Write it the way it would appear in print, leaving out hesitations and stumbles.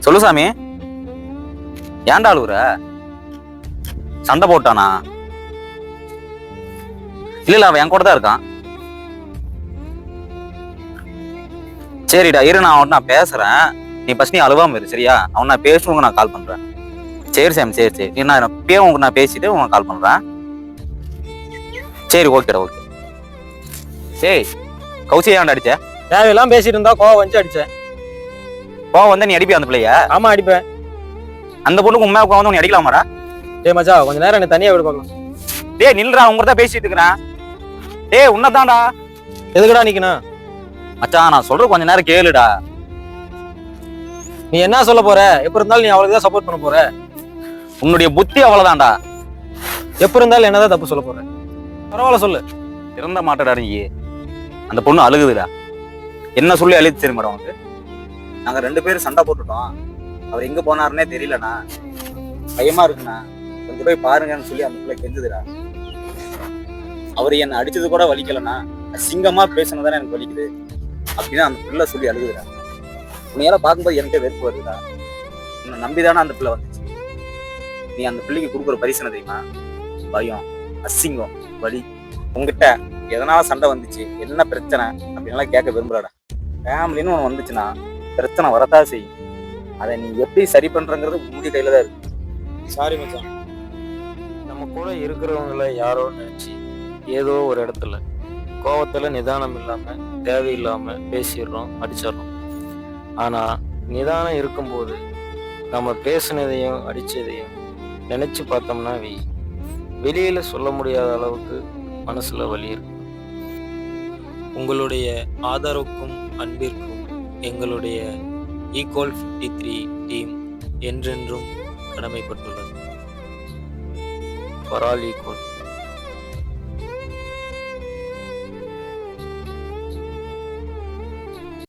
சொல்லு சாமி. ஏன்டா அழுகுற? சண்டை போட்டானா? இல்ல அவன் என் கூட தான் இருக்கான். சரிடா இரு, நான் பேசுறேன். நீ ஃபர்ஸ்ட் நீ அழுவாம இரு சரியா? அவன் நான் பேசுவங்க, நான் கால் பண்றேன். சரி சாமி, சரி சரி. நான் இப்பயே உங்களுக்கு நான் பேசிட்டு உங்களுக்கு கால் பண்றேன். சரி ஓகேடா, ஓகே. சரி கௌசி ஏன்டா அடிச்ச? தேவையெல்லாம் பேசிட்டு இருந்தா கோவம் வந்து அடிச்சேன். கோவம் வந்தா நீ அடிப்பியா அந்த பிள்ளைய? ஆமா அடிப்பேன். அந்த பொண்ணுக்கு உண்மையா கோவம் வந்து நீ அடிக்கலாமாடா? டேய் மச்சா, கொஞ்ச நேரம் என்ன தனியா விடு பார்க்கலாம். டேய் நில்றா, உங்ககிட்ட தான் பேசிட்டு இருக்கிறேன். டேய் உன்னதான்டா. எதுக்குடா நிக்கணும்? மச்சான் நான் சொல்ற கொஞ்ச நேரம் கேளுடா. நீ என்ன சொல்ல போற? எப்ப இருந்தாலும் நீ அவளுக்கு தான் சப்போர்ட் பண்ண போற. உன்னுடைய புத்தி அவ்வளவுதான்டா. எப்ப இருந்தாலும் என்னதான் தப்பு சொல்ல போற? பரவாயில்ல சொல்லு. திறந்த மாட்டடா நீ. அந்த பொண்ணு அழுகுதுடா. என்ன சொல்லி அழுது சரி மேடம் உனக்கு? நாங்க 2 பேரும் சண்டை போட்டுட்டோம். அவர் எங்க போனாருன்னே தெரியலண்ணா. பயமா இருக்குண்ணா, கொஞ்சம் போய் பாருங்கன்னு சொல்லி அந்த பிள்ளை கெஞ்சுதுடா. அவர் என்னை அடிச்சது கூட வலிக்கலண்ணா, அசிங்கமா பேசினதானே எனக்கு வலிக்குது அப்படின்னு அந்த பிள்ளை சொல்லி அழுகுதுடா. உன்னையால பார்க்கும்போது எனக்கே வெறுப்பு வருதுடா. உன்னை நம்பிதானே அந்த பிள்ளை வந்துச்சு. நீ அந்த பிள்ளைக்கு கொடுக்குற பரிசனை தெரியுமா? பயம், அசிங்கம், வலி. உங்ககிட்ட எதனால சண்டை வந்துச்சு, என்ன பிரச்சனை அப்படின்லாம் கேட்க விரும்புறாடா. ஃபேமிலின்னு ஒன்று வந்துச்சுன்னா பிரச்சனை வரத்தான் செய்யும். அதை நீ எப்படி சரி பண்றங்கிறது உங்களுடைய கையில தான் இருக்கு. சாரி மச்சான். நம்ம கூட இருக்கிறவங்கள யாரோ நினைச்சு ஏதோ ஒரு இடத்துல கோவத்துல நிதானம் இல்லாம தேவையில்லாம பேசிடுறோம், அடிச்சிடறோம். ஆனா நிதானம் இருக்கும்போது நம்ம பேசுனதையும் அடிச்சதையும் நினைச்சு பார்த்தோம்னா வெளியில சொல்ல முடியாத அளவுக்கு மனசுல வலி இருக்கு. உங்களுடைய ஆதரவுக்கும் அன்பிற்கும் எங்களுடைய ஈக்குவல் 53 டீம் என்றென்றும் கடமைப்பட்டுள்ளது. For all equal.